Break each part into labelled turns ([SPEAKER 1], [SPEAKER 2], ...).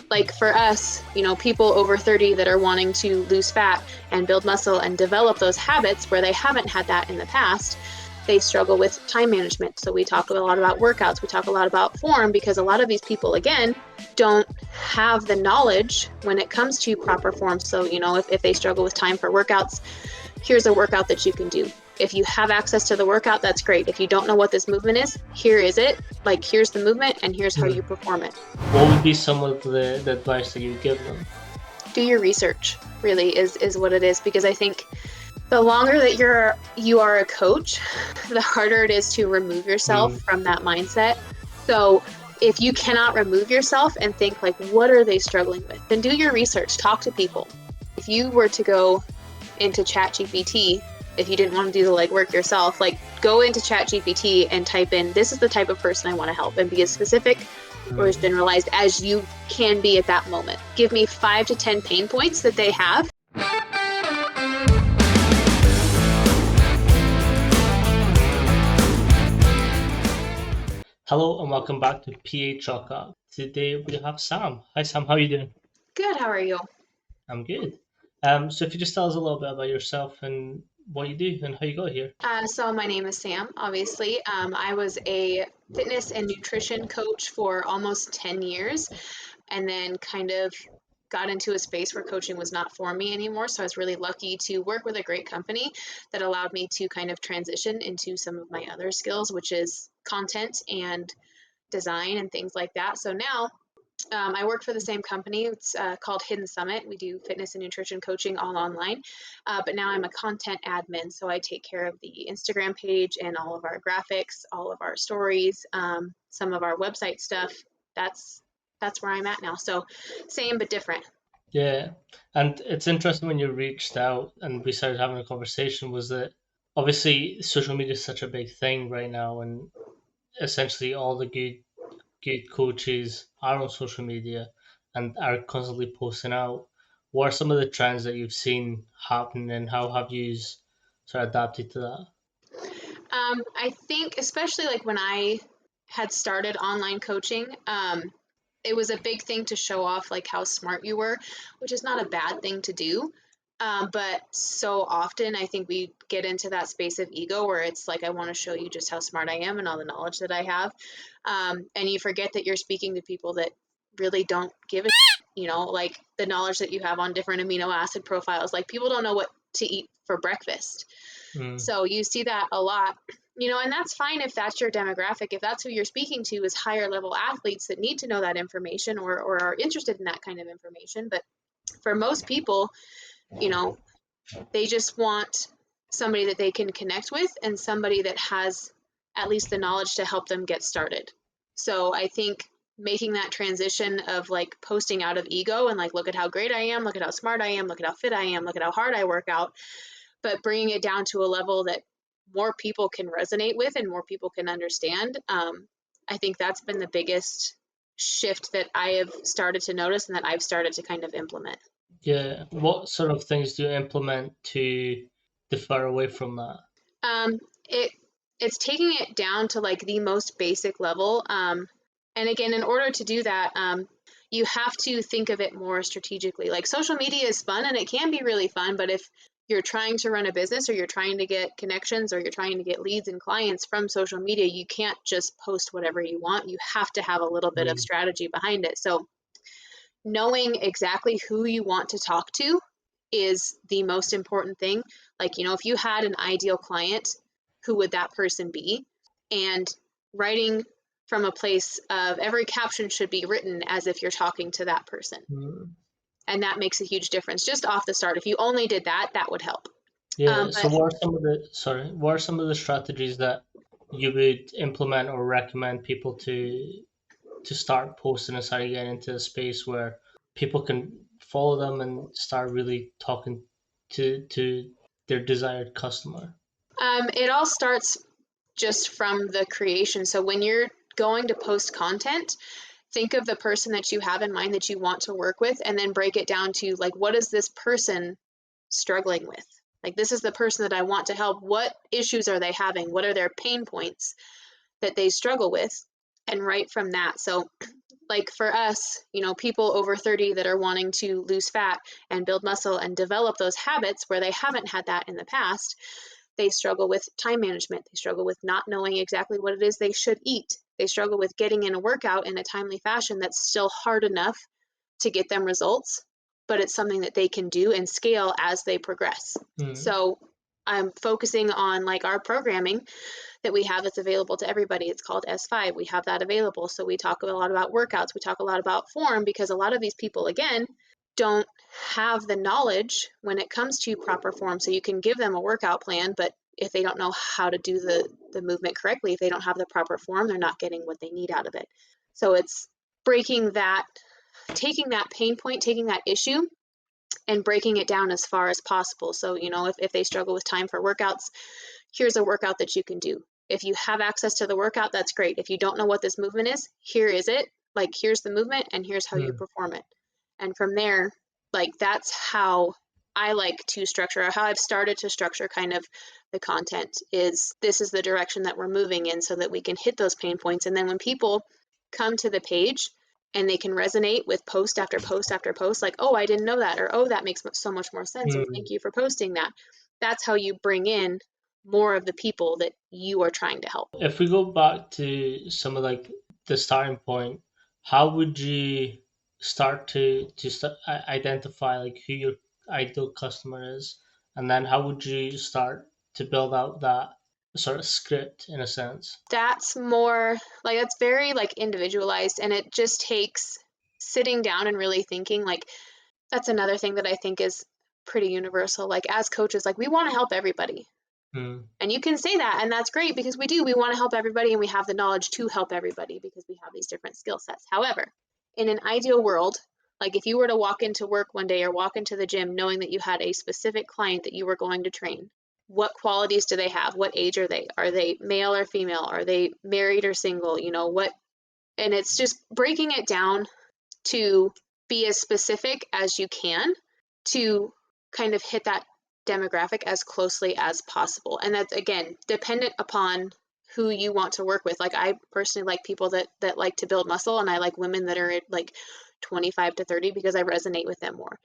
[SPEAKER 1] Like for us, people over 30 that are wanting to lose fat and build muscle and develop those habits where they haven't had that in the past, they struggle with time management. So we talk a lot about workouts. We talk a lot about form because a lot of these people, again, don't have the knowledge when it comes to proper form. So, if they struggle with time for workouts, here's a workout that you can do. If you have access to the workout, that's great. If you don't know what this movement is, here is it. Like, here's the movement and here's how you perform it.
[SPEAKER 2] What would be some of the advice that you would give them?
[SPEAKER 1] Do your research, really, is what it is. Because I think the longer that you are a coach, the harder it is to remove yourself from that mindset. So if you cannot remove yourself and think like, what are they struggling with? Then do your research, talk to people. If you were to go into ChatGPT, if you didn't want to do the legwork yourself, like go into ChatGPT and type in, this is the type of person I want to help, and be as specific or as generalized as you can be at that moment. Give me 5 to 10 pain points that they have.
[SPEAKER 2] Hello and welcome back to PA Chalk Up. Today we have Sam. Hi Sam, how are you doing?
[SPEAKER 1] Good, how are you?
[SPEAKER 2] I'm good. So if you just tell us a little bit about yourself and what you do and how you got here.
[SPEAKER 1] So my name is Sam, obviously. I was a fitness and nutrition coach for almost 10 years, and then kind of got into a space where coaching was not for me anymore. So I was really lucky to work with a great company that allowed me to kind of transition into some of my other skills, which is content and design and things like that. So now I work for the same company. It's called Hidden Summit. We do fitness and nutrition coaching all online. But now I'm a content admin. So I take care of the Instagram page and all of our graphics, all of our stories, some of our website stuff. That's where I'm at now. So same but different.
[SPEAKER 2] Yeah, and it's interesting when you reached out and we started having a conversation was that obviously social media is such a big thing right now, and essentially all the good coaches are on social media and are constantly posting out. What are some of the trends that you've seen happen and how have you sort of adapted to that?
[SPEAKER 1] I think especially like when I had started online coaching, it was a big thing to show off like how smart you were, which is not a bad thing to do. But so often I think we get into that space of ego where it's like, I want to show you just how smart I am and all the knowledge that I have. And you forget that you're speaking to people that really don't give a like the knowledge that you have on different amino acid profiles. Like people don't know what to eat for breakfast.
[SPEAKER 2] Mm,
[SPEAKER 1] So you see that a lot, and that's fine if that's your demographic. If that's who you're speaking to is higher level athletes that need to know that information or are interested in that kind of information. But for most people, they just want somebody that they can connect with and somebody that has at least the knowledge to help them get started. So I think making that transition of like posting out of ego and like, look at how great I am, look at how smart I am, look at how fit I am, look at how hard I work out, but bringing it down to a level that more people can resonate with and more people can understand. I think that's been the biggest shift that I have started to notice and that I've started to kind of implement.
[SPEAKER 2] yeah. What sort of things do you implement to differ away from that?
[SPEAKER 1] Um, it it's taking it down to like the most basic level. And again, in order to do that, you have to think of it more strategically. Like social media is fun and it can be really fun, but if you're trying to run a business or you're trying to get connections or you're trying to get leads and clients from social media, you can't just post whatever you want. You have to have a little bit of
[SPEAKER 2] Mm,
[SPEAKER 1] strategy behind it. So knowing exactly who you want to talk to is the most important thing. Like, if you had an ideal client, who would that person be? And writing from a place of every caption should be written as if you're talking to that person.
[SPEAKER 2] mm.
[SPEAKER 1] And that makes a huge difference just off the start. If you only did that, that would help.
[SPEAKER 2] Yeah. So
[SPEAKER 1] But
[SPEAKER 2] what are some of the strategies that you would implement or recommend people to start posting and start getting into a space where people can follow them and start really talking to their desired customer?
[SPEAKER 1] it all starts just from the creation. So when you're going to post content, think of the person that you have in mind that you want to work with and then break it down to like, what is this person struggling with? Like, this is the person that I want to help. What issues are they having? What are their pain points that they struggle with? And write from that. So like for us, people over 30 that are wanting to lose fat and build muscle and develop those habits where they haven't had that in the past, they struggle with time management. They struggle with not knowing exactly what it is they should eat. They struggle with getting in a workout in a timely fashion that's still hard enough to get them results, but it's something that they can do and scale as they progress.
[SPEAKER 2] Mm.
[SPEAKER 1] So I'm focusing on like our programming that we have that's available to everybody. It's called S5. We have that available. So we talk a lot about workouts. We talk a lot about form because a lot of these people, again, don't have the knowledge when it comes to proper form. So you can give them a workout plan, but if they don't know how to do the movement correctly, if they don't have the proper form, they're not getting what they need out of it. So it's breaking that, taking that pain point, taking that issue and breaking it down as far as possible. So, if they struggle with time for workouts, here's a workout that you can do. If you have access to the workout, that's great. If you don't know what this movement is, here is it. Like, here's the movement and here's how you
[SPEAKER 2] Mm.
[SPEAKER 1] perform it. And from there, like, that's how I like to structure, or how I've started to structure kind of the content is this is the direction that we're moving in so that we can hit those pain points. And then when people come to the page and they can resonate with post after post after post, like, oh, I didn't know that, or oh, that makes so much more sense, or
[SPEAKER 2] Mm.
[SPEAKER 1] thank you for posting that. That's how you bring in more of the people that you are trying to help.
[SPEAKER 2] If we go back to some of like the starting point, how would you start to identify like who your ideal customer is, and then how would you start to build out that sort of script in a sense?
[SPEAKER 1] That's more like, that's very like individualized, and it just takes sitting down and really thinking. Like, that's another thing that I think is pretty universal. Like, as coaches, like, we want to help everybody.
[SPEAKER 2] Mm.
[SPEAKER 1] And you can say that, and that's great because we do. We want to help everybody and we have the knowledge to help everybody because we have these different skill sets. However, in an ideal world, like if you were to walk into work one day or walk into the gym knowing that you had a specific client that you were going to train, what qualities do they have? What age are they? Are they male or female? Are they married or single? What? And it's just breaking it down to be as specific as you can to kind of hit that demographic as closely as possible. And that's, again, dependent upon who you want to work with. Like, I personally like people that like to build muscle, and I like women that are like 25 to 30 because I resonate with them more.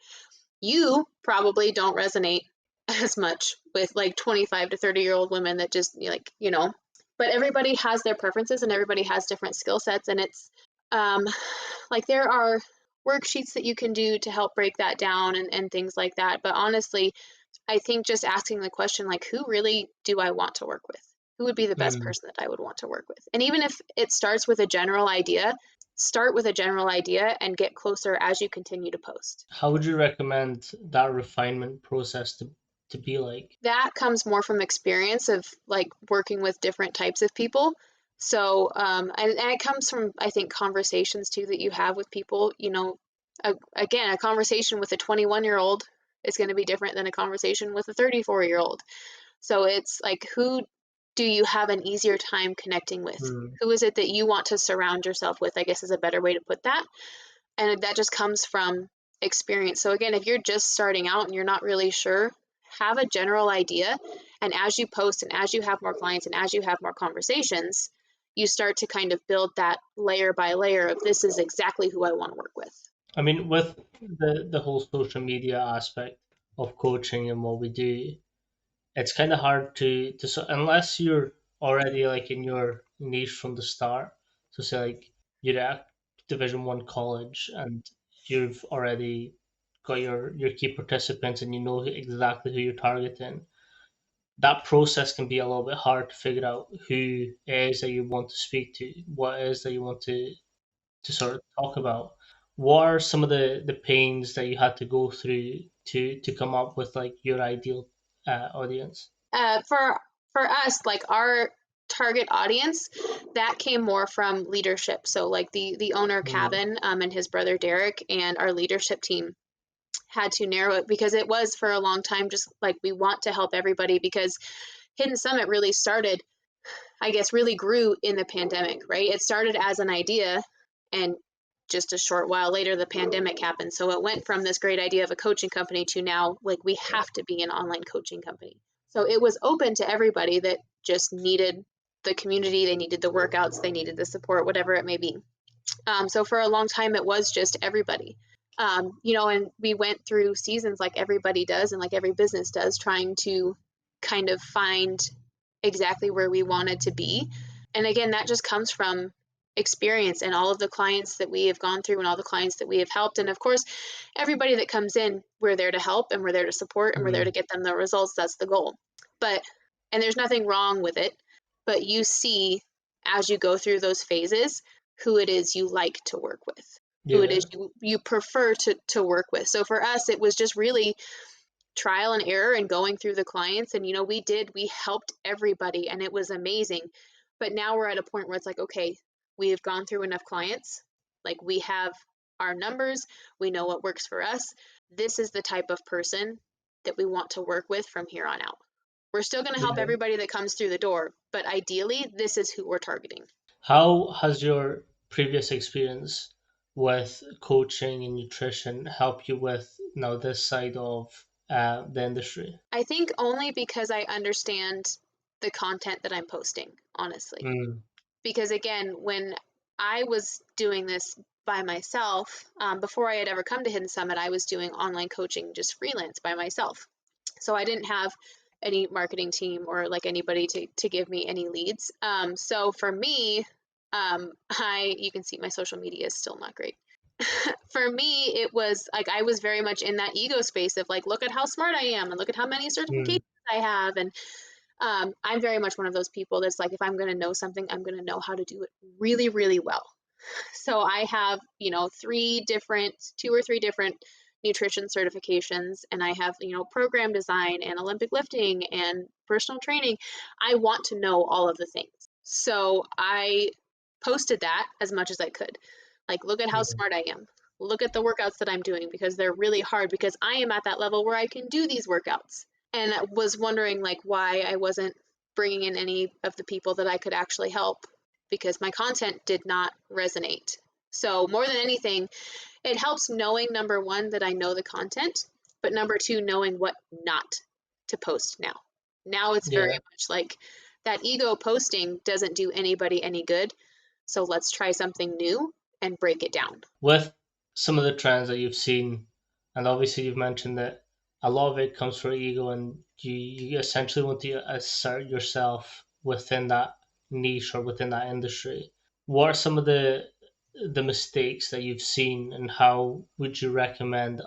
[SPEAKER 1] You probably don't resonate as much with like 25 to 30-year-old women that just like, but everybody has their preferences and everybody has different skill sets. And it's um, like there are worksheets that you can do to help break that down and things like that. But honestly, I think just asking the question, like, who really do I want to work with? Who would be the best
[SPEAKER 2] Mm.
[SPEAKER 1] person that I would want to work with? And even if it starts with a general idea, start with a general idea and get closer as you continue to post.
[SPEAKER 2] How would you recommend that refinement process to be like?
[SPEAKER 1] That comes more from experience of like working with different types of people. So, and it comes from, I think, conversations too that you have with people. Again, a conversation with a 21-year-old is going to be different than a conversation with a 34-year-old. So it's like, who do you have an easier time connecting with?
[SPEAKER 2] Mm.
[SPEAKER 1] Who is it that you want to surround yourself with, I guess is a better way to put that. And that just comes from experience. So again, if you're just starting out and you're not really sure, have a general idea. And as you post and as you have more clients and as you have more conversations, you start to kind of build that layer by layer of this is exactly who I want to work with.
[SPEAKER 2] I mean, with the whole social media aspect of coaching and what we do, it's kind of hard unless you're already like in your niche from the start. So say like you're at Division 1 college and you've already got your key participants and you know exactly who you're targeting. That process can be a little bit hard to figure out who it is that you want to speak to, what it is that you want to sort of talk about. What are some of the pains that you had to go through to come up with like your ideal audience?
[SPEAKER 1] For us, like our target audience, that came more from leadership. So like the owner
[SPEAKER 2] Mm.
[SPEAKER 1] Kevin and his brother Derek and our leadership team had to narrow it because it was for a long time just like we want to help everybody because Hidden Summit really started, I guess, really grew in the pandemic, right? It started as an idea and just a short while later the pandemic happened. So it went from this great idea of a coaching company to now like we have to be an online coaching company. So it was open to everybody that just needed the community, they needed the workouts, they needed the support, whatever it may be. So for a long time, it was just everybody. And we went through seasons like everybody does and like every business does, trying to kind of find exactly where we wanted to be. And again, that just comes from experience and all of the clients that we have gone through and all the clients that we have helped. And of course, everybody that comes in, we're there to help and we're there to support and we're there to
[SPEAKER 2] Mm,
[SPEAKER 1] get them the results. That's the goal. But, and there's nothing wrong with it, but you see as you go through those phases who it is you like to work with, who it is
[SPEAKER 2] yeah,
[SPEAKER 1] you prefer to work with. So for us, it was just really trial and error and going through the clients. And, we helped everybody and it was amazing. But now we're at a point where it's like, okay, we have gone through enough clients. Like we have our numbers, we know what works for us. This is the type of person that we want to work with from here on out. We're still going to help
[SPEAKER 2] yeah.
[SPEAKER 1] everybody that comes through the door, but ideally, this is who we're targeting.
[SPEAKER 2] How has your previous experience with coaching and nutrition helped you with now this side of the industry?
[SPEAKER 1] I think only because I understand the content that I'm posting, honestly.
[SPEAKER 2] Mm,
[SPEAKER 1] Because again, when I was doing this by myself, before I had ever come to Hidden Summit, I was doing online coaching just freelance by myself. So I didn't have any marketing team or like anybody to give me any leads. So for me, you can see my social media is still not great. For me, it was like I was very much in that ego space of like, look at how smart I am and look at how many certifications
[SPEAKER 2] mm,
[SPEAKER 1] I have. And I'm very much one of those people that's like, if I'm going to know something, I'm going to know how to do it really, really well. So I have, two or three different nutrition certifications, and I have, program design and Olympic lifting and personal training. I want to know all of the things. So I posted that as much as I could. Like, look at how
[SPEAKER 2] mm,
[SPEAKER 1] smart I am. Look at the workouts that I'm doing because they're really hard because I am at that level where I can do these workouts. And I was wondering like why I wasn't bringing in any of the people that I could actually help because my content did not resonate. So, more than anything, it helps knowing number one, that I know the content, but number two, knowing what not to post now. Now it's very
[SPEAKER 2] yeah.
[SPEAKER 1] much like that ego posting doesn't do anybody any good. So, let's try something new and break it down.
[SPEAKER 2] With some of the trends that you've seen, and obviously you've mentioned that a lot of it comes from ego, and you essentially want to assert yourself within that niche or within that industry. What are some of the mistakes that you've seen, and how would you recommend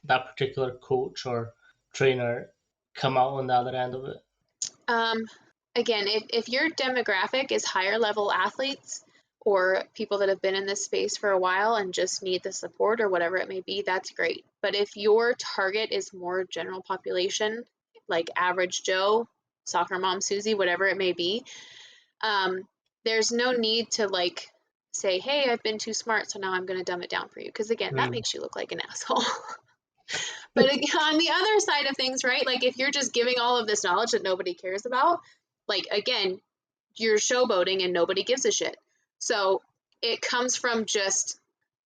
[SPEAKER 2] that particular coach or trainer come out on the other end of it?
[SPEAKER 1] Um, Again, if your demographic is higher level athletes or people that have been in this space for a while and just need the support or whatever it may be, that's great. But if your target is more general population, like average Joe, soccer mom Susie, whatever it may be, um, there's no need to like say, hey, I've been too smart, so now I'm going to dumb it down for you. Because again, that
[SPEAKER 2] Mm,
[SPEAKER 1] makes you look like an asshole. But on the other side of things, right? Like if you're just giving all of this knowledge that nobody cares about, like again, you're showboating and nobody gives a shit. So it comes from just,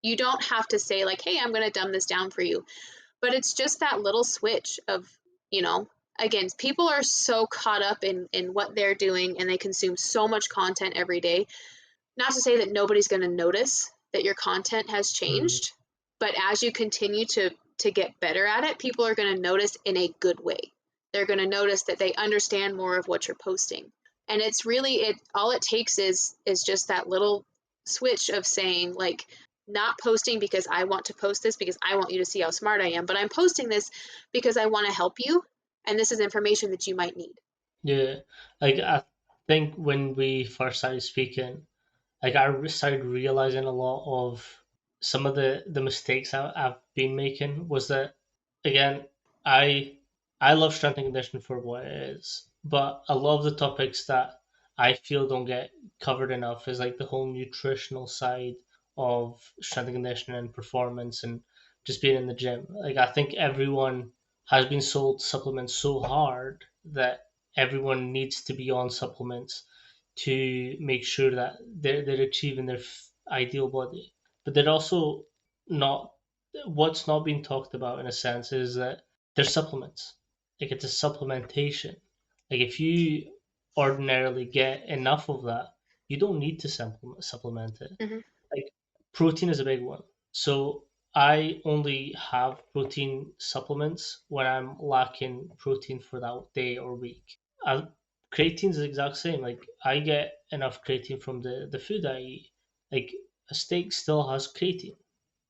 [SPEAKER 1] you don't have to say like, hey, I'm going to dumb this down for you. But it's just that little switch of, you know, again, people are so caught up in what they're doing and they consume so much content every day. Not to say that nobody's going to notice that your content has
[SPEAKER 2] mm,
[SPEAKER 1] changed, but as you continue to get better at it, people are going to notice in a good way. They're going to notice that they understand more of what you're posting. And it's really it all it takes is just that little switch of saying like, not posting because I want to post this because I want you to see how smart I am, but I'm posting this because I want to help you and this is information that you might need.
[SPEAKER 2] yeah, like I think when we first started speaking, like I started realizing a lot of some of the mistakes I've been making was that again I I love strength and conditioning for what it is, but a lot of the topics that I feel don't get covered enough is like the whole nutritional side of strength and conditioning and performance and just being in the gym. Like I think everyone has been sold supplements so hard that everyone needs to be on supplements to make sure that they're achieving their ideal body. But they're also not, what's not being talked about in a sense is that there's supplements. Like it's a supplementation. Like if you ordinarily get enough of that, you don't need to supplement it.
[SPEAKER 1] Mm-hmm.
[SPEAKER 2] protein is a big one. So I only have protein supplements when I'm lacking protein for that day or week. Uh, Creatine is the exact same. Like I get enough creatine from the food I eat. Like a steak still has creatine.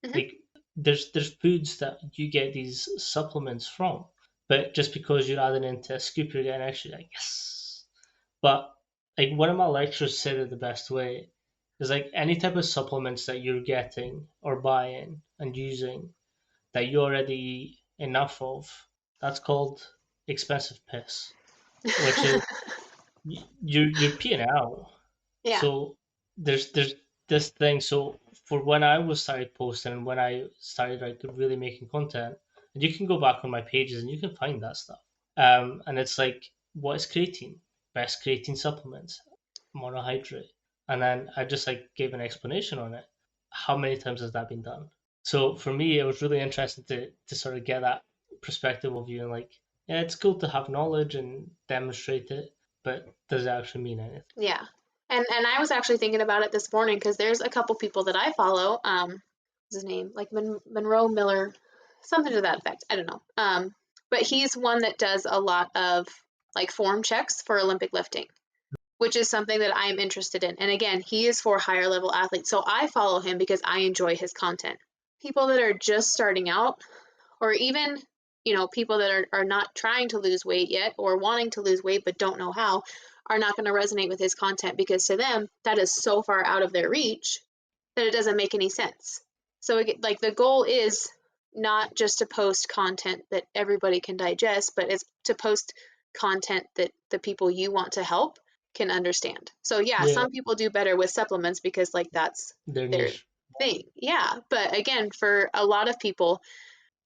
[SPEAKER 1] Hmm.
[SPEAKER 2] Like there's foods that you get these supplements from, but just because you're adding into a scoop, you're getting extra. Like yes, but like one of my lecturers said it the best way is like any type of supplements that you're getting or buying and using that you already eat enough of, that's called expensive piss, which is you're peeing it out.
[SPEAKER 1] Yeah.
[SPEAKER 2] So there's this thing. So for when I was started posting and when I started like really making content, and you can go back on my pages and you can find that stuff. And it's like, what is creatine? Best creatine supplements, monohydrate. And then I just like gave an explanation on it. How many times has that been done? So for me, it was really interesting to sort of get that perspective of you and like, yeah, it's cool to have knowledge and demonstrate it, but does it actually mean anything?
[SPEAKER 1] Yeah. And I was actually thinking about it this morning because there's a couple people that I follow. What's his name? Like Monroe Miller, something to that effect. I don't know. But he's one that does a lot of like form checks for Olympic lifting, which is something that I'm interested in. And again, he is for higher level athletes. So I follow him because I enjoy his content. People that are just starting out, or even, people that are not trying to lose weight yet or wanting to lose weight but don't know how, are not going to resonate with his content because to them, that is so far out of their reach that it doesn't make any sense. So, like, the goal is not just to post content that everybody can digest, but it's to post content that the people you want to help can understand. So, yeah,
[SPEAKER 2] Yeah,
[SPEAKER 1] some people do better with supplements because, like, that's
[SPEAKER 2] their
[SPEAKER 1] their
[SPEAKER 2] niche.
[SPEAKER 1] thing. Yeah. But again, for a lot of people,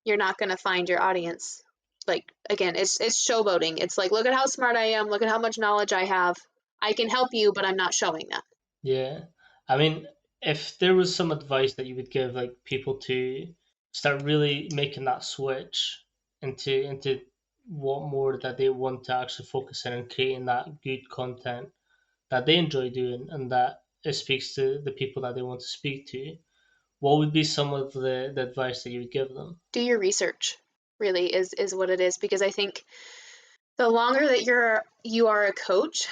[SPEAKER 1] you're not going to find your audience. Like, again, it's showboating. It's like, look at how smart I am, look at how much knowledge I have. I can help you, but I'm not showing that.
[SPEAKER 2] Yeah. I mean, if there was some advice that you would give like people to start really making that switch into what more that they want to actually focus in and creating that good content that they enjoy doing and that it speaks to the people that they want to speak to, what would be some of the advice that you would give them?
[SPEAKER 1] Do your research, really, is what it is, because I think the longer that you are a coach,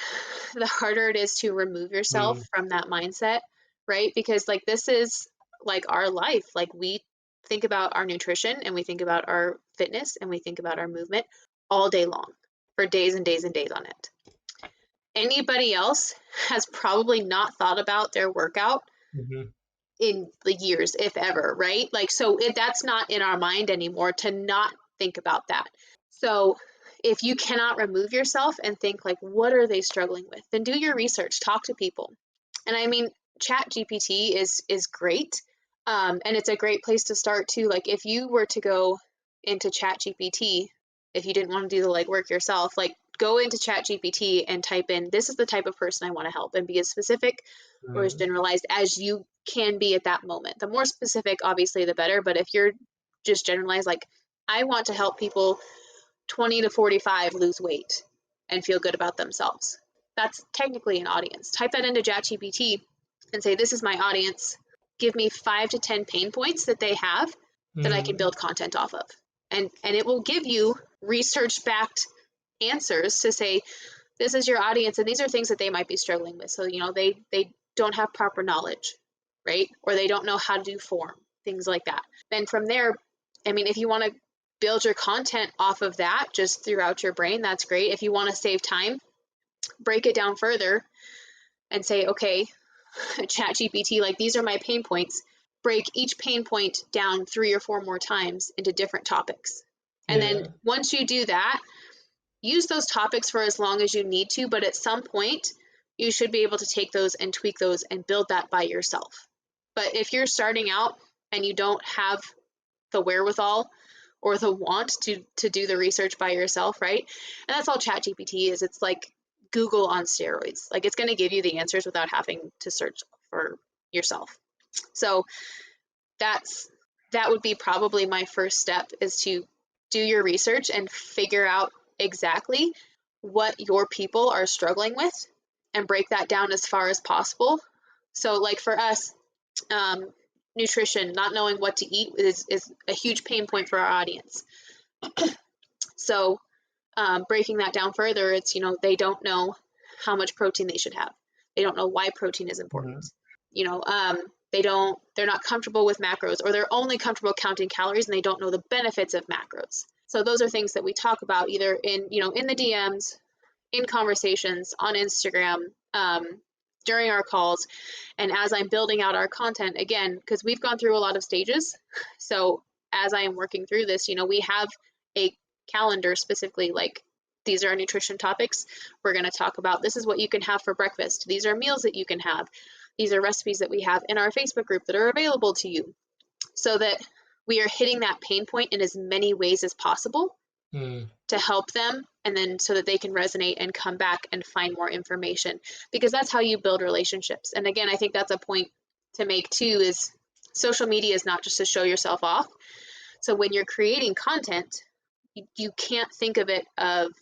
[SPEAKER 1] the harder it is to remove yourself
[SPEAKER 2] Mm,
[SPEAKER 1] from that mindset, right? Because, like, this is like our life. Like, we think about our nutrition and we think about our fitness and we think about our movement all day long for days and days and days on it. Anybody else has probably not thought about their workout
[SPEAKER 2] hmm.
[SPEAKER 1] in the years, if ever, right? Like, so that's not in our mind anymore to not think about that. So if you cannot remove yourself and think, like, what are they struggling with, then do your research, talk to people. And I mean, chat gpt is great, and it's a great place to start too. Like, if you were to go into chat gpt, if you didn't want to do the legwork yourself, like, go into chat gpt and type in, this is the type of person I want to help, and be as specific or as
[SPEAKER 2] Mm,
[SPEAKER 1] generalized as you can be at that moment. The more specific, obviously, the better. But if you're just generalized, like, I want to help people 20 to 45 lose weight and feel good about themselves, that's technically an audience. Type that into ChatGPT and say, this is my audience. Give me 5 to 10 pain points that they have that I can
[SPEAKER 2] mm,
[SPEAKER 1] build content off of. And it will give you research backed answers to say, this is your audience and these are things that they might be struggling with. So, they don't have proper knowledge, right? Or they don't know how to do form, things like that. Then from there, I mean, if you want to build your content off of that just throughout your brain, that's great. If you want to save time, break it down further and say, okay, chat gpt, like, these are my pain points. Break each pain point down 3 or 4 more times into different topics. And then
[SPEAKER 2] yeah.
[SPEAKER 1] once you do that, use those topics for as long as you need to, but at some point, you should be able to take those and tweak those and build that by yourself. But if you're starting out and you don't have the wherewithal or the want to do the research by yourself, right? And that's all chat gpt is. It's like Google on steroids. Like, it's going to give you the answers without having to search for yourself. So that's that would be probably my first step, is to do your research and figure out exactly what your people are struggling with and break that down as far as possible. So, like, for us, nutrition, not knowing what to eat is a huge pain point for our audience. So breaking that down further, it's, they don't know how much protein they should have. They don't know why protein is important.
[SPEAKER 2] Mm.
[SPEAKER 1] They're not comfortable with macros, or they're only comfortable counting calories and they don't know the benefits of macros. So those are things that we talk about either in the DMs, in conversations on Instagram, during our calls, and as I'm building out our content, again, because we've gone through a lot of stages. So as I am working through this, we have a calendar specifically, like, these are our nutrition topics. We're going to talk about, this is what you can have for breakfast. These are meals that you can have. These are recipes that we have in our Facebook group that are available to you, so that we are hitting that pain point in as many ways as possible to help them, and then so that they can resonate and come back and find more information, because that's how you build relationships. And again, I think that's a point to make too, is social media is not just to show yourself off. So when you're creating content, you can't think of it of,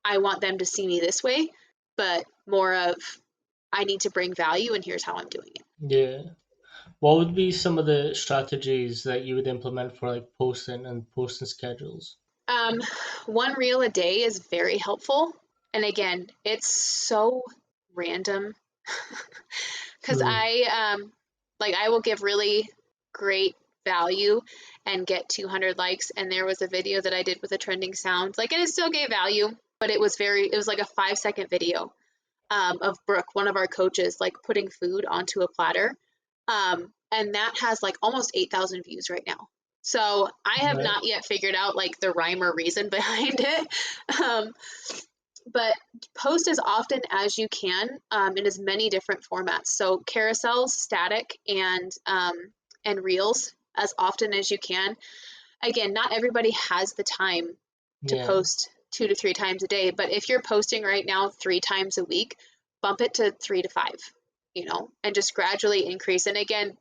[SPEAKER 1] I want them to see me this way, but more of, I need to bring value and here's how I'm doing it.
[SPEAKER 2] Yeah. What would be some of the strategies that you would implement for like posting schedules?
[SPEAKER 1] One reel a day is very helpful. And again, it's so random because
[SPEAKER 2] Mm.
[SPEAKER 1] I will give really great value and get 200 likes. And there was a video that I did with a trending sound, and it still gave value, but it was like a 5-second video of Brooke, one of our coaches, putting food onto a platter. And that has almost 8,000 views right now. So I have
[SPEAKER 2] Right.
[SPEAKER 1] not yet figured out the rhyme or reason behind it. But post as often as you can, in as many different formats. So carousels, static, and reels as often as you can. Again, not everybody has the time to
[SPEAKER 2] Yeah.
[SPEAKER 1] post 2 to 3 times a day, but if you're posting right now 3 times a week, bump it to 3 to 5, and just gradually increase. And again,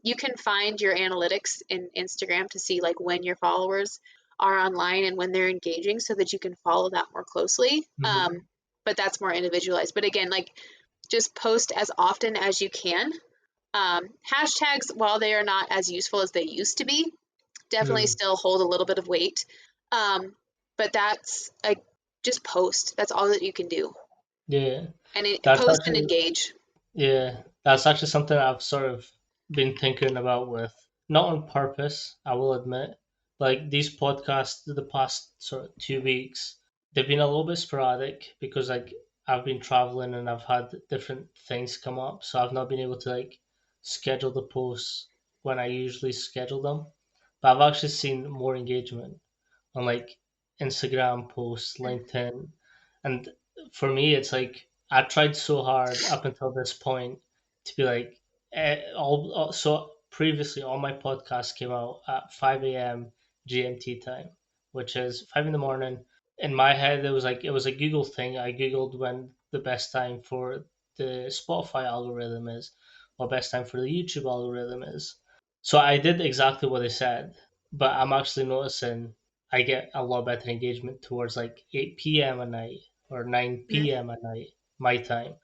[SPEAKER 1] you can find your analytics in Instagram to see when your followers are online and when they're engaging, so that you can follow that more closely.
[SPEAKER 2] Mhm.
[SPEAKER 1] But that's more individualized. But again, just post as often as you can. Hashtags, while they are not as useful as they used to be, definitely
[SPEAKER 2] Mm.
[SPEAKER 1] still hold a little bit of weight. But that's just post. That's all that you can do.
[SPEAKER 2] Yeah.
[SPEAKER 1] And
[SPEAKER 2] That's
[SPEAKER 1] post and
[SPEAKER 2] actually
[SPEAKER 1] engage.
[SPEAKER 2] Yeah, that's actually something I've sort of been thinking about with, not on purpose, I will admit. Like these podcasts, the past sort of 2 weeks, they've been a little bit sporadic because I've been traveling and I've had different things come up, so I've not been able to schedule the posts when I usually schedule them. But I've actually seen more engagement on Instagram posts, LinkedIn, and for me, it's I tried so hard up until this point to be so previously all my podcasts came out at 5 a.m. GMT time, which is 5 in the morning. In my head, it was a Google thing. I googled when the best time for the Spotify algorithm is, or best time for the YouTube algorithm is. So I did exactly what they said, but I'm actually noticing I get a lot better engagement towards 8 p.m. at night or 9 p.m. at night, my time.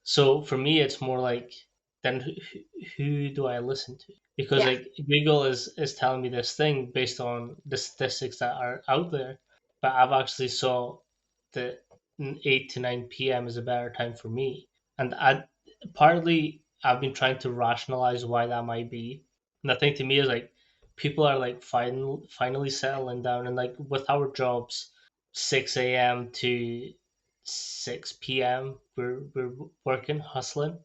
[SPEAKER 2] So for me, it's more then who do I listen to? Because
[SPEAKER 1] Yeah.
[SPEAKER 2] Google is telling me this thing based on the statistics that are out there, but I've actually saw that 8 to 9 p.m. is a better time for me, and partly I've been trying to rationalize why that might be. And the thing to me is people are finally settling down, and with our jobs, 6 a.m. to 6 p.m. we're working, hustling,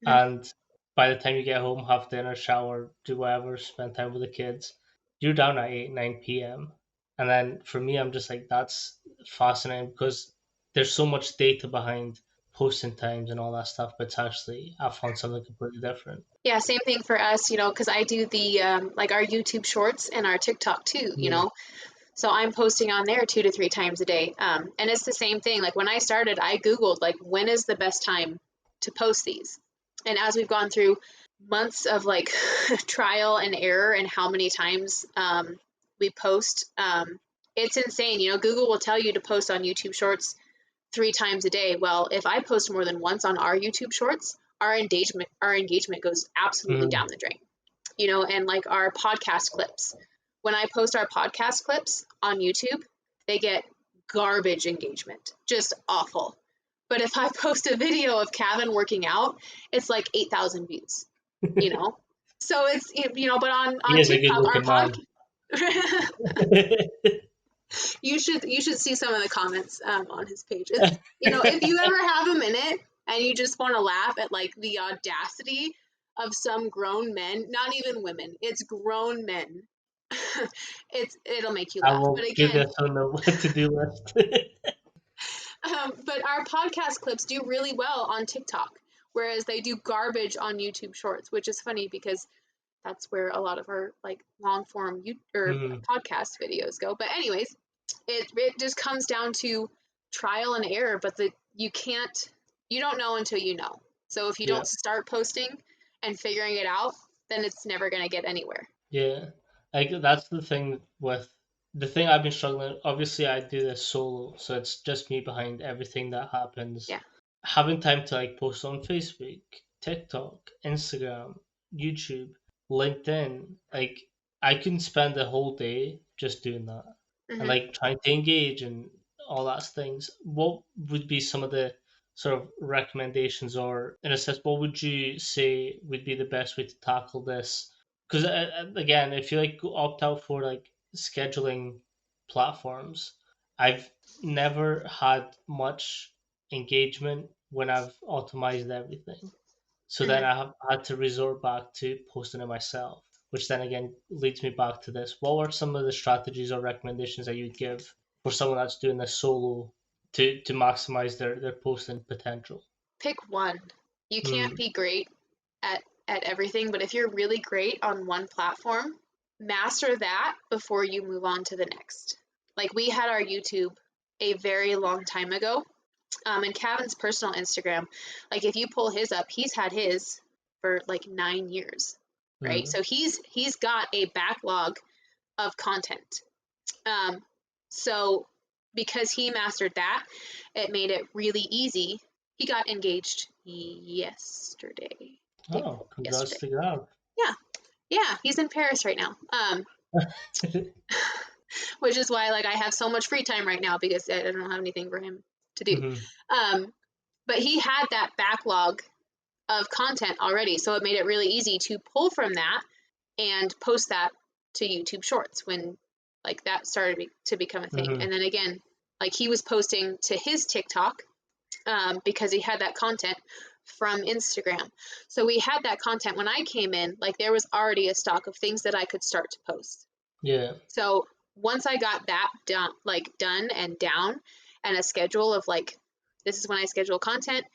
[SPEAKER 1] Mhm.
[SPEAKER 2] and by the time you get home, have dinner, shower, do whatever, spend time with the kids, you're down at 8 9 p.m. And then for me, I'm just that's fascinating because there's so much data behind posting times and all that stuff, but it's actually I found something completely different.
[SPEAKER 1] Yeah, same thing for us, because I do the our YouTube shorts and our TikTok too.
[SPEAKER 2] Mm.
[SPEAKER 1] So I'm posting on there 2 to 3 times a day. And it's the same thing. When I started, I Googled when is the best time to post these? And as we've gone through months of trial and error and how many times we post, it's insane. Google will tell you to post on YouTube shorts 3 times a day. Well, if I post more than once on our YouTube shorts, our engagement goes absolutely
[SPEAKER 2] Mm.
[SPEAKER 1] down the drain. and like our podcast clips. When I post our podcast clips on YouTube, they get garbage engagement, just awful. But if I post a video of Kevin working out, it's like 8,000 views, you know? So it's, but
[SPEAKER 2] He
[SPEAKER 1] on
[SPEAKER 2] is a good
[SPEAKER 1] TikTok, our
[SPEAKER 2] looking man.
[SPEAKER 1] podcast, you should see some of the comments on his page. It's, if you ever have a minute and you just want to laugh at like the audacity of some grown men, not even women, it's grown men. It'll make you
[SPEAKER 2] I
[SPEAKER 1] laugh.
[SPEAKER 2] will
[SPEAKER 1] But
[SPEAKER 2] do
[SPEAKER 1] again,
[SPEAKER 2] this on the what to do list.
[SPEAKER 1] but our podcast clips do really well on TikTok, whereas they do garbage on YouTube Shorts, which is funny because that's where a lot of our like long form podcast videos go. But anyways, it just comes down to trial and error. But you don't know until you know. So if you
[SPEAKER 2] Yeah.
[SPEAKER 1] don't start posting and figuring it out, then it's never gonna get anywhere.
[SPEAKER 2] Yeah. Like that's the thing I've been struggling. Obviously, I do this solo, so it's just me behind everything that happens.
[SPEAKER 1] Yeah.
[SPEAKER 2] Having time to like post on Facebook, TikTok, Instagram, YouTube, LinkedIn, like I can spend the whole day just doing that and like trying to engage and all that things. What would be some of the sort of recommendations, or in a sense, what would you say would be the best way to tackle this? Because again, if you like opt out for like scheduling platforms, I've never had much engagement when I've optimized everything. So then I have had to resort back to posting it myself, which then again leads me back to this. What were some of the strategies or recommendations that you'd give for someone that's doing this solo to maximize their posting potential?
[SPEAKER 1] Pick one. You can't
[SPEAKER 2] Mm,
[SPEAKER 1] be great at everything, but if you're really great on one platform, master that before you move on to the next. Like we had our YouTube a very long time ago. And Kevin's personal Instagram, like if you pull his up, he's had his for like 9 years, right?
[SPEAKER 2] mm,
[SPEAKER 1] So he's got a backlog of content. Um, so because he mastered that, it made it really easy. He got engaged yesterday. Day
[SPEAKER 2] oh,
[SPEAKER 1] before
[SPEAKER 2] congrats
[SPEAKER 1] yesterday.
[SPEAKER 2] to Gav.
[SPEAKER 1] Yeah, yeah, he's in Paris right now. Which is why like I have so much free time right now because I don't have anything for him to do.
[SPEAKER 2] Mhm.
[SPEAKER 1] Um, but he had that backlog of content already, so it made it really easy to pull from that and post that to YouTube Shorts when like that started to become a thing.
[SPEAKER 2] Mhm.
[SPEAKER 1] And then again, like he was posting to his TikTok because he had that content from Instagram. So we had that content when I came in, like there was already a stock of things that I could start to post.
[SPEAKER 2] Yeah.
[SPEAKER 1] So once I got that done and down and a schedule of like, this is when I schedule content,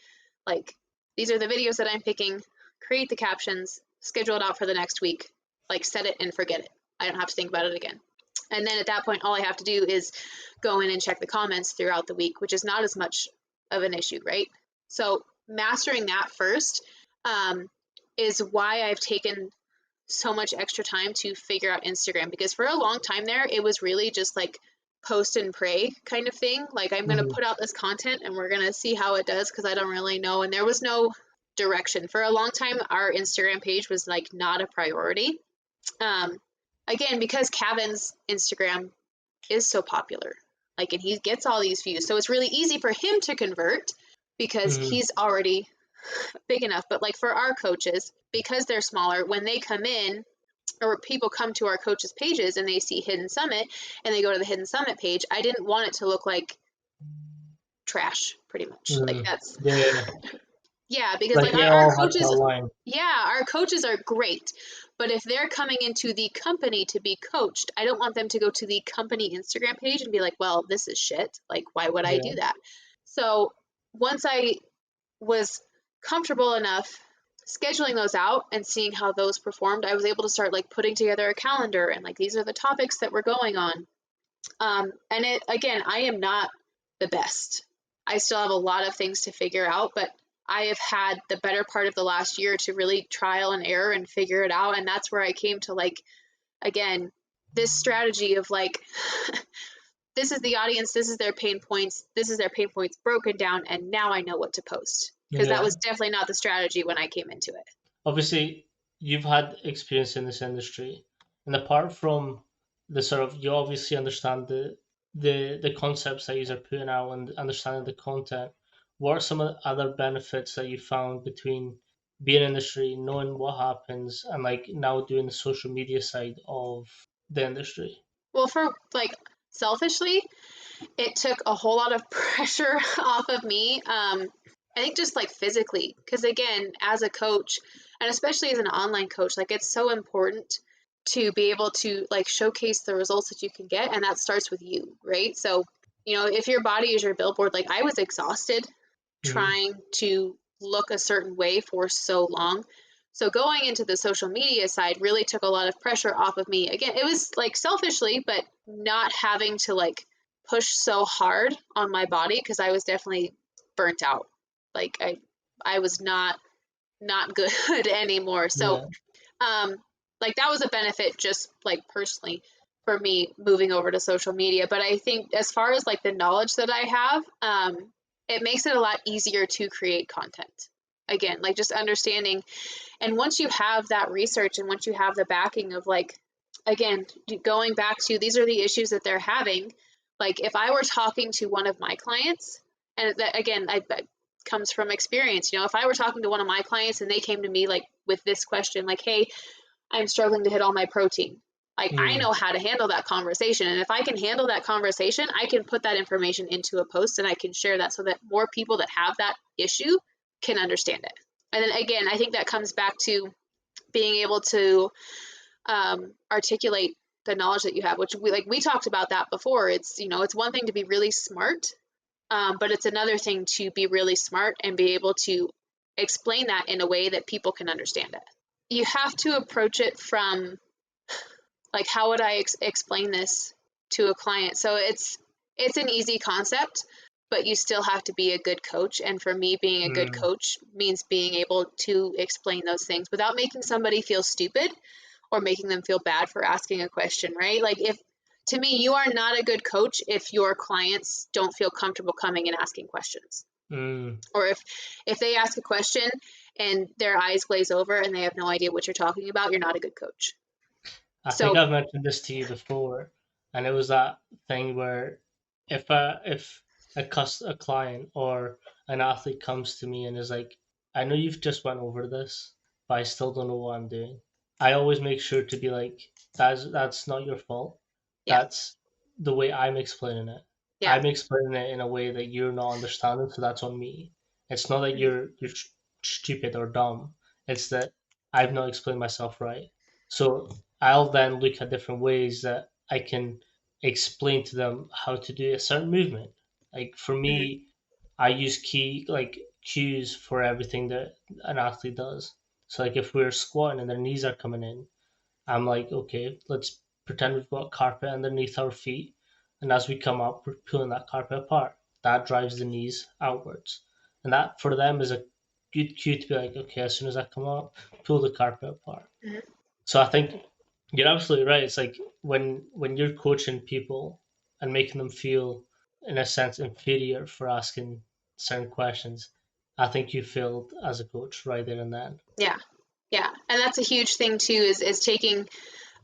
[SPEAKER 1] like these are the videos that I'm picking, create the captions, schedule it out for the next week, like set it and forget it. I don't have to think about it again. And then at that point, all I have to do is go in and check the comments throughout the week, which is not as much of an issue, right? So mastering that first is why I've taken so much extra time to figure out Instagram, because for a long time there, it was really just like post and pray kind of thing. Like I'm going to
[SPEAKER 2] Mhm.
[SPEAKER 1] put out this content and we're going to see how it does because I don't really know. And there was no direction. For a long time, our Instagram page was like not a priority. Um, Again, because Kevin's Instagram is so popular, like, and he gets all these views. So it's really easy for him to convert because
[SPEAKER 2] Mhm.
[SPEAKER 1] he's already big enough. But like for our coaches, because they're smaller, when they come in, or people come to our coaches pages and they see Hidden Summit and they go to the Hidden Summit page, I didn't want it to look like trash, pretty much. Like
[SPEAKER 2] Mhm.
[SPEAKER 1] that's,
[SPEAKER 2] Yeah.
[SPEAKER 1] yeah, because
[SPEAKER 2] Like
[SPEAKER 1] like
[SPEAKER 2] it
[SPEAKER 1] our
[SPEAKER 2] all had to
[SPEAKER 1] coaches,
[SPEAKER 2] align.
[SPEAKER 1] yeah, our coaches are great. But if they're coming into the company to be coached, I don't want them to go to the company Instagram page and be like, well, this is shit. Like, why would I do
[SPEAKER 2] Yeah.
[SPEAKER 1] that? So once I was comfortable enough scheduling those out and seeing how those performed, I was able to start like putting together a calendar and like these are the topics that we're going on. And it again, I am not the best. I still have a lot of things to figure out, but I have had the better part of the last year to really trial and error and figure it out. And that's where I came to like, again, this strategy of like, this is the audience, this is their pain points broken down, and now I know what to post. Because that
[SPEAKER 2] Yeah.
[SPEAKER 1] was definitely not the strategy when I came into it.
[SPEAKER 2] Obviously, you've had experience in this industry, and apart from the sort of, you obviously understand the concepts that you are putting out and understanding the content. What are some of the other benefits that you found between being in industry, knowing what happens, and like now doing the social media side of the industry?
[SPEAKER 1] Well, for like selfishly, it took a whole lot of pressure off of me. I think just like physically, because again, as a coach, and especially as an online coach, like it's so important to be able to like showcase the results that you can get, and that starts with you, right? So, if your body is your billboard, like I was exhausted
[SPEAKER 2] Hmm.
[SPEAKER 1] trying to look a certain way for so long. So going into the social media side really took a lot of pressure off of me. Again, it was like selfishly, but not having to like push so hard on my body because I was definitely burnt out. Like I was not good anymore. So
[SPEAKER 2] Yeah.
[SPEAKER 1] um like that was a benefit just like personally for me moving over to social media. But I think as far as like the knowledge that I have, it makes it a lot easier to create content. Again, like just understanding, and once you have that research and once you have the backing of like, again, going back to these are the issues that they're having. Like if I were talking to one of my clients, and that again, that comes from experience. If I were talking to one of my clients and they came to me like with this question, like, "Hey, I'm struggling to hit all my protein." Like I
[SPEAKER 2] Mm.
[SPEAKER 1] know how to handle that conversation. And if I can handle that conversation, I can put that information into a post and I can share that so that more people that have that issue can understand it. And then again, I think that comes back to being able to articulate the knowledge that you have, which we talked about that before. It's one thing to be really smart, but it's another thing to be really smart and be able to explain that in a way that people can understand it. You have to approach it from like, how would I explain this to a client? So it's an easy concept, but you still have to be a good coach. And for me, being a good
[SPEAKER 2] Mm.
[SPEAKER 1] coach means being able to explain those things without making somebody feel stupid or making them feel bad for asking a question, right? Like if to me, you are not a good coach if your clients don't feel comfortable coming and asking questions.
[SPEAKER 2] Mm.
[SPEAKER 1] Or if they ask a question and their eyes glaze over and they have no idea what you're talking about, you're not a good coach.
[SPEAKER 2] I think
[SPEAKER 1] So
[SPEAKER 2] I've mentioned this to you before, and it was that thing where if a client or an athlete comes to me and is like, "I know you've just went over this, but I still don't know what I'm doing." I always make sure to be like, "That's not your fault.
[SPEAKER 1] yeah,
[SPEAKER 2] That's the way I'm explaining it.
[SPEAKER 1] yeah.
[SPEAKER 2] I'm explaining it in a way that you're not understanding, so that's on me. It's not that
[SPEAKER 1] Mhm.
[SPEAKER 2] you're stupid or dumb. It's that I've not explained myself right." So I'll then look at different ways that I can explain to them how to do a certain movement. Like for
[SPEAKER 1] Mhm.
[SPEAKER 2] me, I use cues for everything that an athlete does. So like if we're squatting and their knees are coming in, I'm like, okay, let's pretend we've got carpet underneath our feet, and as we come up, we're pulling that carpet apart. That drives the knees outwards, and that for them is a good cue to be like, okay, as soon as I come up, pull the carpet apart.
[SPEAKER 1] Mhm.
[SPEAKER 2] So I think you're absolutely right. It's like when you're coaching people and making them feel, in a sense, inferior for asking certain questions, I think you failed as a coach right there and then.
[SPEAKER 1] Yeah, yeah, and that's a huge thing too. Is taking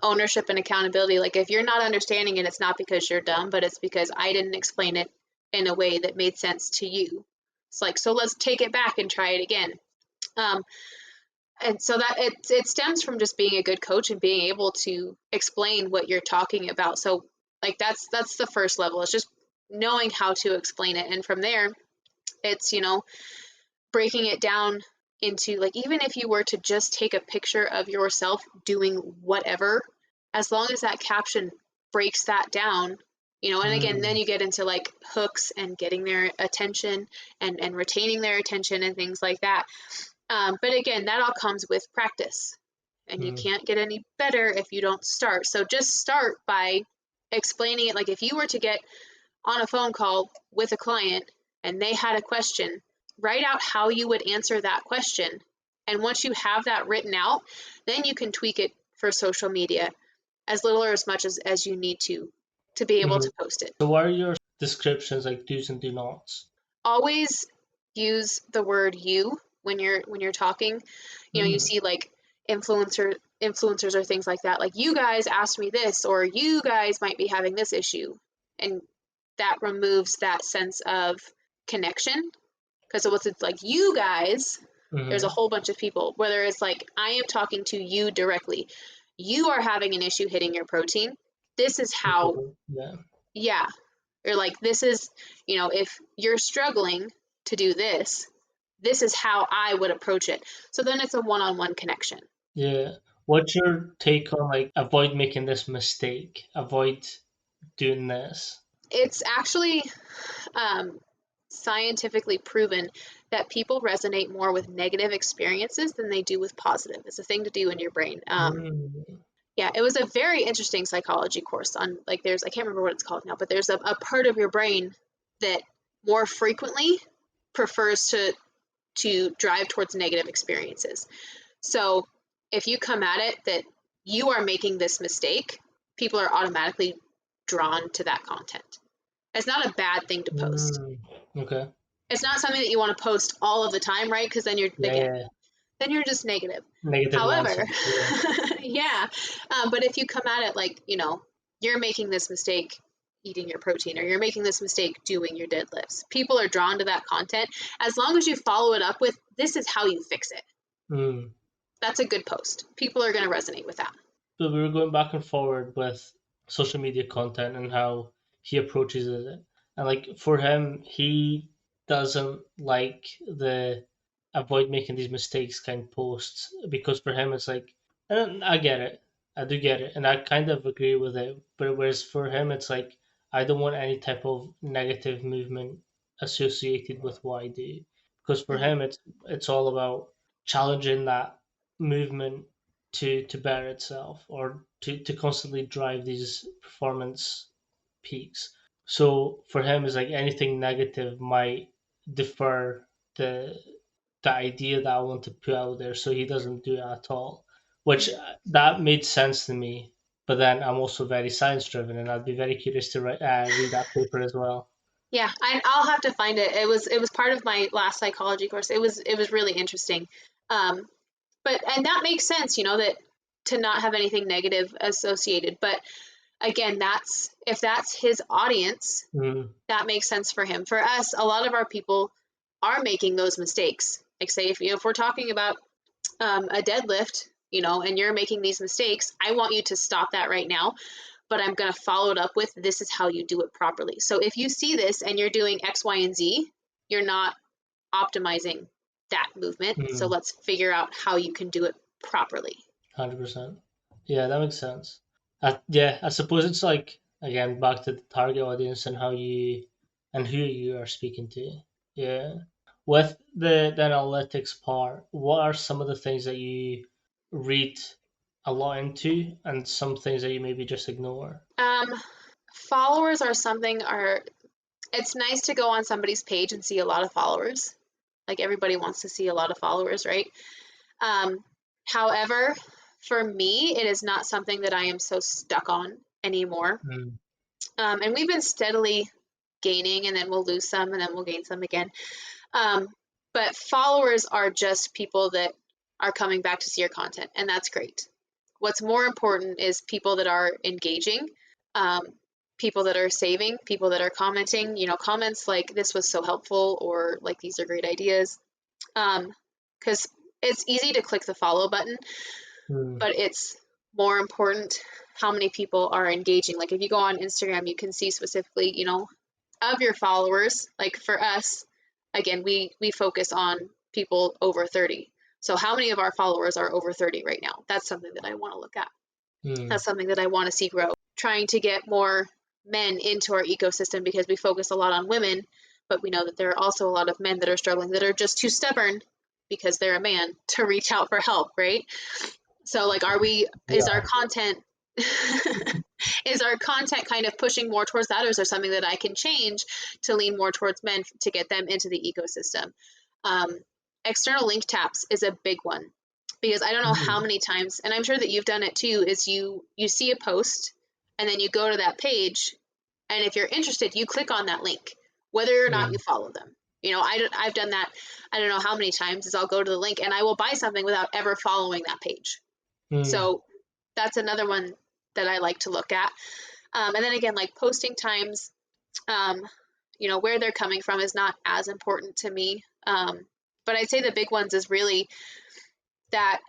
[SPEAKER 1] ownership and accountability. Like if you're not understanding it, it's not because you're dumb, but it's because I didn't explain it in a way that made sense to you. It's like, so let's take it back and try it again. Um, and so that it stems from just being a good coach and being able to explain what you're talking about. So like that's the first level. It's just knowing how to explain it, and from there, it's breaking it down into like, even if you were to just take a picture of yourself doing whatever, as long as that caption breaks that down, and again, then
[SPEAKER 2] Mm,
[SPEAKER 1] you get into like hooks and getting their attention and retaining their attention and things like that. But again, that all comes with practice, and you
[SPEAKER 2] mm,
[SPEAKER 1] can't get any better if you don't start. So just start by explaining it. Like if you were to get on a phone call with a client and they had a question, write out how you would answer that question. And once you have that written out, then you can tweak it for social media as little or as much as you need to be able
[SPEAKER 2] mhm.
[SPEAKER 1] to post it.
[SPEAKER 2] So what are your descriptions like do's and do nots?
[SPEAKER 1] Always use the word you when you're talking. You
[SPEAKER 2] Mm,
[SPEAKER 1] see like influencers or things like that. Like, you guys asked me this, or you guys might be having this issue. And that removes that sense of connection. Because it's like, you guys, there's a
[SPEAKER 2] Mm-hmm.
[SPEAKER 1] whole bunch of people, whether it's like, I am talking to you directly. You are having an issue hitting your protein. This is how,
[SPEAKER 2] Yeah.
[SPEAKER 1] yeah. Or like, this is, if you're struggling to do this, this is how I would approach it. So then it's a one-on-one connection.
[SPEAKER 2] Yeah. What's your take on like avoid making this mistake? Avoid doing this.
[SPEAKER 1] It's actually um, scientifically proven that people resonate more with negative experiences than they do with positive. It's a thing to do in your brain.
[SPEAKER 2] Mm.
[SPEAKER 1] Yeah, it was a very interesting psychology course on, like, I can't remember what it's called now, but there's a part of your brain that more frequently prefers to drive towards negative experiences. So if you come at it that you are making this mistake, people are automatically drawn to that content. It's not a bad thing to post.
[SPEAKER 2] Mm. Okay.
[SPEAKER 1] It's not something that you want to post all of the time, right? Because then
[SPEAKER 2] Yeah.
[SPEAKER 1] then you're just negative.
[SPEAKER 2] Negative
[SPEAKER 1] However,
[SPEAKER 2] Nancy. Yeah.
[SPEAKER 1] yeah, but if you come at it like, you're making this mistake eating your protein, or you're making this mistake doing your deadlifts, people are drawn to that content. As long as you follow it up with, this is how you fix it.
[SPEAKER 2] Mm.
[SPEAKER 1] That's a good post. People are going to resonate with that.
[SPEAKER 2] But we were going back and forward with social media content and how he approaches it. And like for him, he doesn't like the avoid making these mistakes kind of posts because for him it's like, and I get it, I do get it, and I kind of agree with it. But whereas for him, it's like I don't want any type of negative movement associated with what I do because for
[SPEAKER 1] Mm-hmm.
[SPEAKER 2] him it's all about challenging that movement to better itself or to constantly drive these performance peaks. So for him, it's like anything negative might defer the the idea that I want to put out there, so he doesn't do it at all. Which
[SPEAKER 1] Mm-hmm.
[SPEAKER 2] that made sense to me. But then I'm also very science driven, and I'd be very curious to read that paper as well.
[SPEAKER 1] Yeah, I'll have to find it. It was part of my last psychology course. It was really interesting. Um, and that makes sense, that to not have anything negative associated. But again, that's if that's his audience,
[SPEAKER 2] Mm,
[SPEAKER 1] that makes sense for him. For us, a lot of our people are making those mistakes. Like, say, if we're talking about a deadlift, and you're making these mistakes, I want you to stop that right now. But I'm going to follow it up with, this is how you do it properly. So if you see this and you're doing X, Y, and Z, you're not optimizing that movement. So
[SPEAKER 2] mm,
[SPEAKER 1] let's figure out how you can do it properly.
[SPEAKER 2] 100%. Yeah, that makes sense. Yeah, I suppose it's like again back to the target audience and how you and who you are speaking to. Yeah. With the analytics part, what are some of the things that you read a lot into and some things that you maybe just ignore?
[SPEAKER 1] Um, Followers are something are It's nice to go on somebody's page and see a lot of followers. Like, everybody wants to see a lot of followers, right? Um, However, for me, it is not something that I am so stuck on anymore.
[SPEAKER 2] Mm,
[SPEAKER 1] And we've been steadily gaining, and then we'll lose some, and then we'll gain some again. Um, but followers are just people that are coming back to see your content, and that's great. What's more important is people that are engaging, um, people that are saving, people that are commenting. Comments like, this was so helpful, or like, these are great ideas. Because it's easy to click the follow button,
[SPEAKER 2] mm,
[SPEAKER 1] but it's more important how many people are engaging. Like, if you go on Instagram, you can see specifically, of your followers. Like, for us, again, we focus on people over 30. So how many of our followers are over 30 right now? That's something that I want to look at.
[SPEAKER 2] mm,
[SPEAKER 1] That's something that I want to see grow. Trying to get more men into our ecosystem, because we focus a lot on women, but we know that there are also a lot of men that are struggling, that are just too stubborn because they're a man to reach out for help, right? So, like, is our
[SPEAKER 2] yeah.
[SPEAKER 1] content is our content kind of pushing more towards that, or is there something that I can change to lean more towards men to get them into the ecosystem? Um, External link taps is a big one, because I don't know how
[SPEAKER 2] Mm,
[SPEAKER 1] many times, and I'm sure that you've done it too, is you see a post, and then you go to that page, and if you're interested, you click on that link, whether or not you
[SPEAKER 2] mm,
[SPEAKER 1] follow them. I've done that. I don't know how many times is I'll go to the link and I will buy something without ever following that page.
[SPEAKER 2] Mm,
[SPEAKER 1] So that's another one that I like to look at. And then again, like posting times, um, where they're coming from is not as important to me. But I'd say the big ones is really that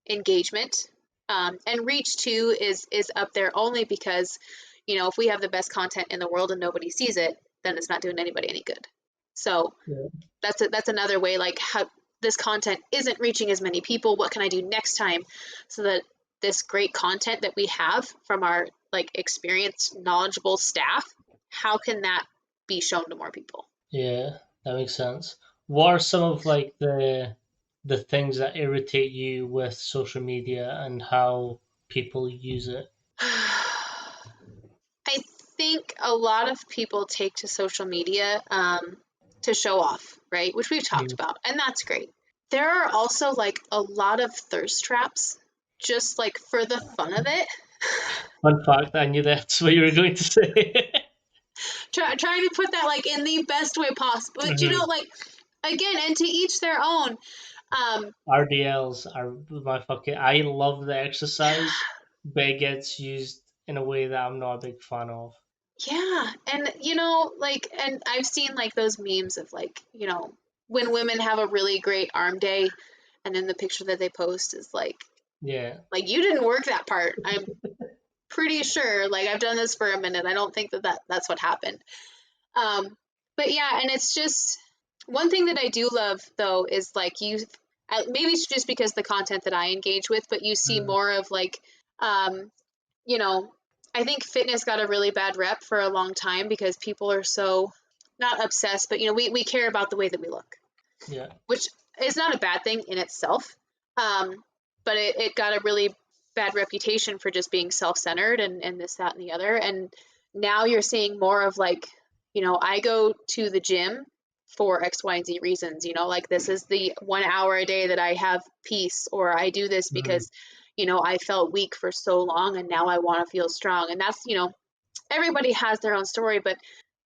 [SPEAKER 1] engagement, and reach too is up there only because if we have the best content in the world and nobody sees it, then it's not doing anybody any good. So
[SPEAKER 2] yeah.
[SPEAKER 1] that's another way, like, how this content isn't reaching as many people. What can I do next time so that this great content that we have from our like experienced, knowledgeable staff, how can that be shown to more people?
[SPEAKER 2] Yeah, that makes sense. What are some of like the things that irritate you with social media and how people use it?
[SPEAKER 1] I think a lot of people take to social media to show off, right? Which we've talked
[SPEAKER 2] Mm.
[SPEAKER 1] about, and that's great. There are also like a lot of thirst traps, just like for the fun of it.
[SPEAKER 2] Fun fact, I knew that's what you were going to say.
[SPEAKER 1] Trying to put that like in the best way possible, but
[SPEAKER 2] Mhm.
[SPEAKER 1] like, again, and to each their own.
[SPEAKER 2] RDLs are my fucking. I love the exercise, but it gets used in a way that I'm not a big fan of.
[SPEAKER 1] Yeah, and like, and I've seen like those memes of like, when women have a really great arm day, and then the picture that they post is
[SPEAKER 2] Yeah.
[SPEAKER 1] like you didn't work that part. I'm pretty sure. Like, I've done this for a minute. I don't think that's what happened. Um, but yeah, and it's just one thing that I do love though is like maybe it's just because the content that I engage with, but you see
[SPEAKER 2] Mm.
[SPEAKER 1] more of like, um, you know, I think fitness got a really bad rep for a long time because people are so not obsessed, but we care about the way that we look,
[SPEAKER 2] Yeah.
[SPEAKER 1] which is not a bad thing in itself. Um, but it got a really bad reputation for just being self-centered and this, that, and the other. And now you're seeing more of like, I go to the gym for X, Y, and Z reasons, like this is the 1 hour a day that I have peace, or I do this
[SPEAKER 2] Mm.
[SPEAKER 1] because, I felt weak for so long and now I want to feel strong. And that's, everybody has their own story, but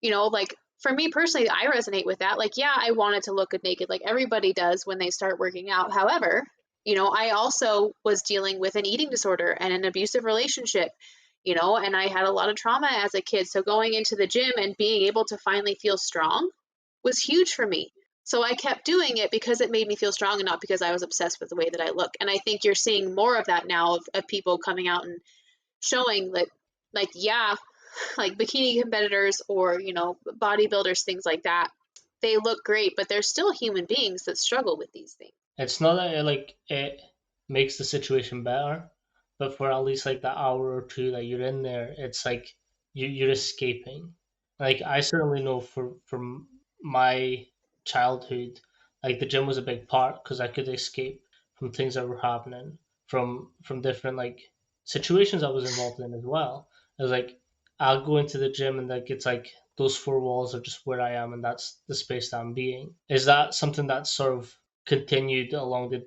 [SPEAKER 1] like for me personally, I resonate with that. Like, yeah, I wanted to look good naked, like everybody does when they start working out. However, I also was dealing with an eating disorder and an abusive relationship, and I had a lot of trauma as a kid. So going into the gym and being able to finally feel strong was huge for me. So I kept doing it because it made me feel strong and not because I was obsessed with the way that I look. And I think you're seeing more of that now of people coming out and showing that, like, yeah, like bikini competitors or bodybuilders, things like that, they look great, but they're still human beings that struggle with these things.
[SPEAKER 2] It's not that it makes the situation better, but for at least like the hour or two that you're in there, it's like you're escaping. Like I certainly know from my childhood, like the gym was a big part because I could escape from things that were happening, from different like situations I was involved in as well. It was like I'll go into the gym and like it's like those four walls are just where I am and that's the space that I'm being. Is that something that's sort of continued along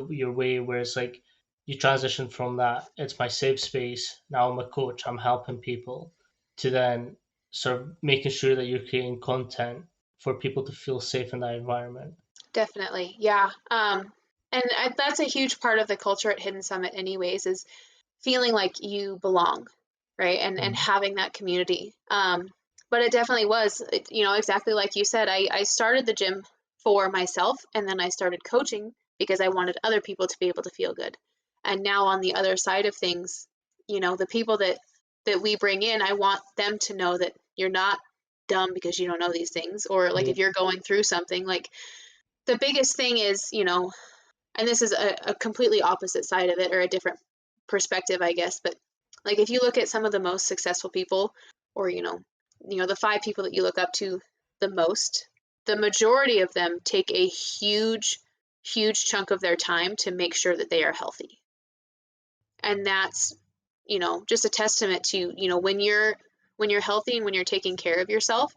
[SPEAKER 2] your way where it's like you transition from that it's my safe space, now I'm a coach, I'm helping people, to then sort of making sure that you're creating content for people to feel safe in that environment.
[SPEAKER 1] Definitely, yeah. And that's a huge part of the culture at Hidden Summit anyways, is feeling like you belong, right? And
[SPEAKER 2] Mm.
[SPEAKER 1] having that community. But it definitely was, exactly like you said. I started the gym for myself, and then I started coaching because I wanted other people to be able to feel good. And now on the other side of things, the people that we bring in, I want them to know that you're not dumb because you don't know these things, or like
[SPEAKER 2] Yeah.
[SPEAKER 1] if you're going through something, like the biggest thing is, and this is a completely opposite side of it, or a different perspective, I guess, but like if you look at some of the most successful people, or the 5 people that you look up to the most, the majority of them take a huge chunk of their time to make sure that they are healthy. And that's, just a testament to, when you're healthy and when you're taking care of yourself,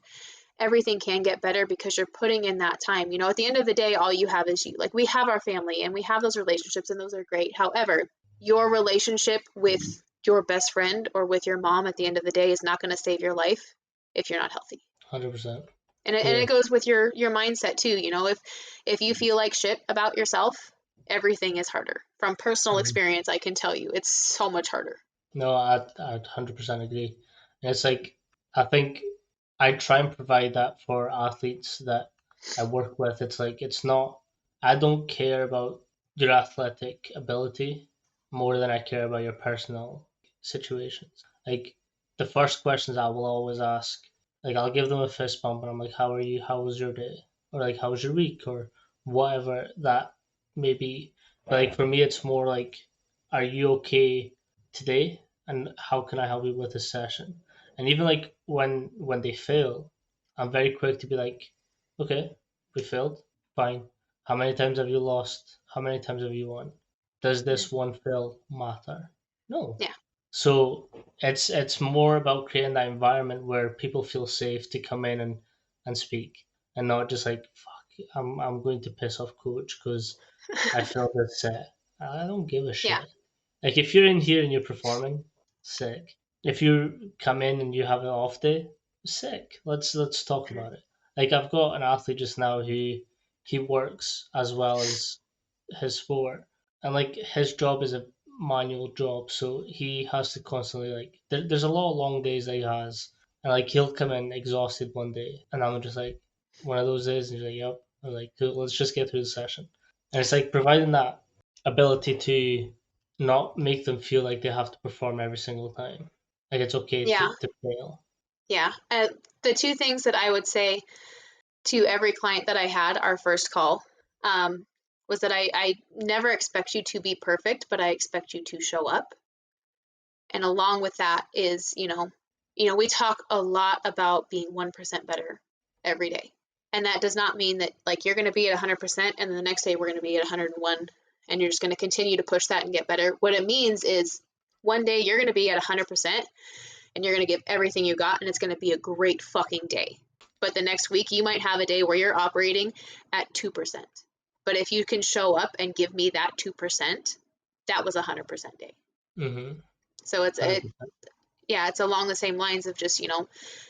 [SPEAKER 1] everything can get better because you're putting in that time. At the end of the day, all you have is you. Like, we have our family and we have those relationships and those are great. However, your relationship with your best friend or with your mom at the end of the day is not going to save your life if you're not healthy.
[SPEAKER 2] 100%.
[SPEAKER 1] And
[SPEAKER 2] Yeah.
[SPEAKER 1] it goes with your mindset too. You know, if you feel like shit about yourself, everything is harder. From personal
[SPEAKER 2] Mhm.
[SPEAKER 1] experience, I can tell you it's so much harder.
[SPEAKER 2] No, I'd 100% agree. And it's like, I think I try and provide that for athletes that I work with. It's like, it's not, I don't care about your athletic ability more than I care about your personal situations. Like, the first questions I will always ask, like, I'll give them a fist bump and I'm like, how are you? How was your day? Or like, how was your week? Or whatever that may be. But like, for me, it's more like, are you okay today? And how can I help you with this session? And even like when they fail, I'm very quick to be like, okay, we failed, fine. How many times have you lost? How many times have you won? Does
[SPEAKER 1] Mhm.
[SPEAKER 2] this one fail matter? No.
[SPEAKER 1] Yeah.
[SPEAKER 2] So it's more about creating that environment where people feel safe to come in and speak, and not just like, fuck, I'm going to piss off coach because I failed this set. I don't give a
[SPEAKER 1] Yeah.
[SPEAKER 2] shit. Like, if you're in here and you're performing, sick. If you come in and you have an off day, sick. Let's talk
[SPEAKER 1] Mhm.
[SPEAKER 2] about it. Like, I've got an athlete just now who he works as well as his sport, and like his job is a manual job, so he has to constantly like there's a lot of long days that he has, and like he'll come in exhausted one day, and I'm just like, one of those days, and he's like, yep. I'm like, cool, let's just get through the session. And it's like providing that ability to not make them feel like they have to perform every single time. Like, it's okay
[SPEAKER 1] Yeah.
[SPEAKER 2] to fail.
[SPEAKER 1] Yeah. The two things that I would say to every client that I had our first call was that I never expect you to be perfect, but I expect you to show up. And along with that is, we talk a lot about being 1% better every day. And that does not mean that like you're going to be at 100% and then the next day we're going to be at 101 and you're just going to continue to push that and get better. What it means is one day you're going to be at 100% and you're going to give everything you got and it's going to be a great fucking day. But the next week you might have a day where you're operating at 2%. But if you can show up and give me that 2%, that was a 100% day.
[SPEAKER 2] Mm-hmm.
[SPEAKER 1] So it's it
[SPEAKER 2] 100%.
[SPEAKER 1] yeah, it's along the same lines of just,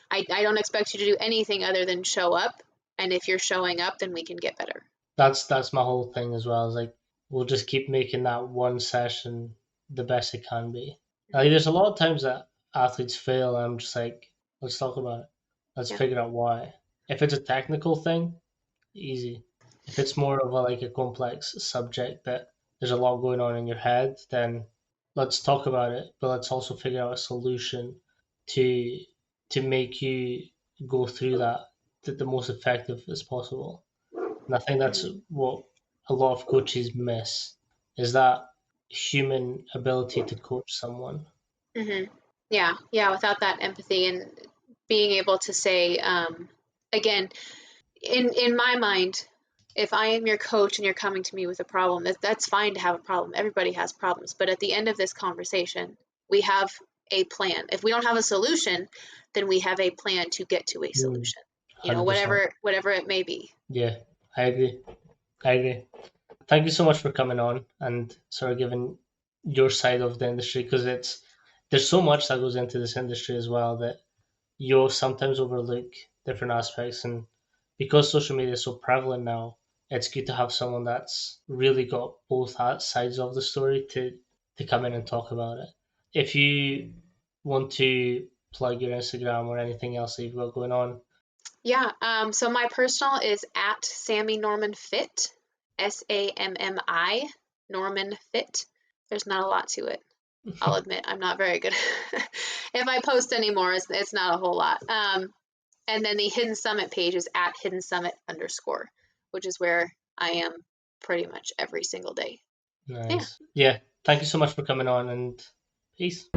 [SPEAKER 1] I don't expect you to do anything other than show up. And if you're showing up, then we can get better.
[SPEAKER 2] That's my whole thing as well. Is like, we'll just keep making that one session the best it can be. Like, there's a lot of times that athletes fail, and I'm just like, let's talk about it. Let's
[SPEAKER 1] Yeah.
[SPEAKER 2] figure out why. If it's a technical thing, easy. If it's more of a like a complex subject that there's a lot going on in your head, then let's talk about it. But let's also figure out a solution to make you go through that the most effective as possible. And I think that's
[SPEAKER 1] Mm-hmm.
[SPEAKER 2] what a lot of coaches miss, is that human ability to coach someone.
[SPEAKER 1] Mm-hmm. Yeah. Yeah. Without that empathy and being able to say, again, in my mind, if I am your coach and you're coming to me with a problem, that's fine to have a problem. Everybody has problems. But at the end of this conversation, we have a plan. If we don't have a solution, then we have a plan to get to a
[SPEAKER 2] Mm,
[SPEAKER 1] solution.
[SPEAKER 2] 100%.
[SPEAKER 1] Whatever it may be.
[SPEAKER 2] Yeah, I agree. I agree. Thank you so much for coming on and sort of giving your side of the industry, because there's so much that goes into this industry as well that you'll sometimes overlook different aspects. And because social media is so prevalent now, it's good to have someone that's really got both sides of the story to come in and talk about it. If you want to plug your Instagram or anything else that you've got going on.
[SPEAKER 1] Yeah. So my personal is at Sammy Norman Fit, SAMMI Norman Fit. There's not a lot to it. I'll admit I'm not very good. If I post anymore, it's not a whole lot. And then the Hidden Summit page is at Hidden Summit _, which is where I am pretty much every single day. Yeah.
[SPEAKER 2] Nice. Yeah. Thank you so much for coming on, and peace.